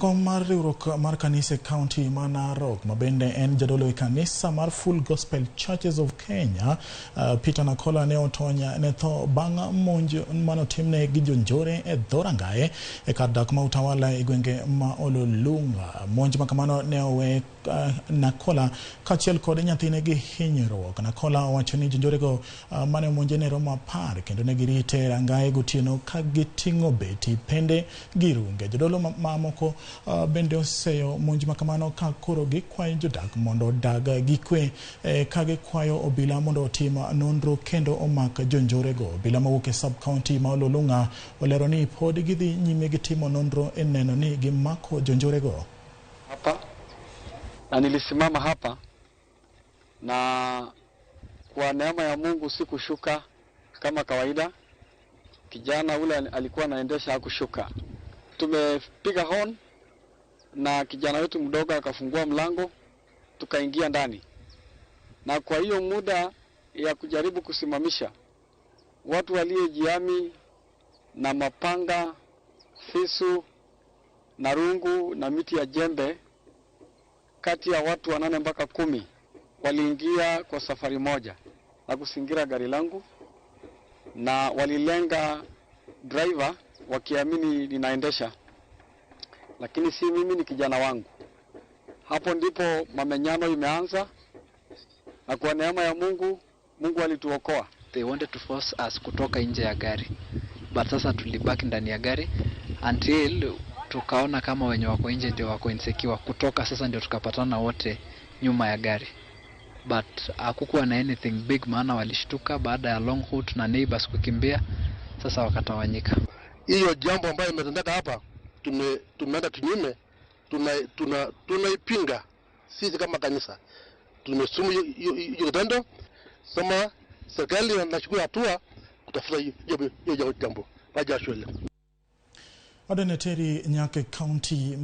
Jakom mar riwruok mar kanise county ma Narok mabende en jadolo e kanisa mar Full Gospel Churches of Kenya, Peter Nakola ne otonya ne tho bang' monj manotimne gi jonjore e rangae e kar dak ma Utawala e gwenge ma Ololunga. Monj makamano ne owe Nakola kachiel kod nyathine gi hinyruok. Nakola owacho ni jonjorego mane monje ne romo 10 kendo ne girite rangae gotieno ka giting'o beti, pende gi runge. Jadolo mamoko bende oseyo monj makamano ka koro gikwayo jodak mondo odag gi kwe ka gikwayo obila mondo otim nonro kendo omak jonjorego. Obila mawuok e sub county ma Ololunga olero ni pod gidhi nyime gi timo nonro e neno ni gimako jonjorego. Hapa na nilisimama hapa na kwa neema ya Mungu sikushuka kama kawaida. Kijana ule alikuwa anaendesha hakushuka. Tumepiga horn na kijana wetu mdogo akafungua mlango, tukaingia ndani. Na kwa hiyo muda ya kujaribu kusimamisha, watu waliojiami na mapanga, fisu, na rungu na miti ya jembe, kati ya watu 8 mpaka 10 waliingia kwa safari moja na kusingira gari langu, na walilenga driver wakiamini ninaendesha, lakini si mimi, ni kijana wangu. Hapo ndipo mamenyano imeanza, na kwa neema ya Mungu, Mungu alituokoa. They wanted to force us kutoka nje ya gari, but sasa tulibaki ndani ya gari until tukaona kama wenye wako nje ndio wako insecure. Kutoka sasa ndio tukapatana wote nyuma ya gari, but hakukuwa na anything big, maana walishtuka baada ya long hoot na neighbors kukimbia, sasa wakatawanyika. Hiyo jambo ambayo imetendeka hapa tumeenda kinyume, tunaipinga sisi kama kanisa. Tumesumu hiyo tendo, sema serikali inachukua hatua kutafuta hiyo jambo baada ya shule. Adeneteri Nyake County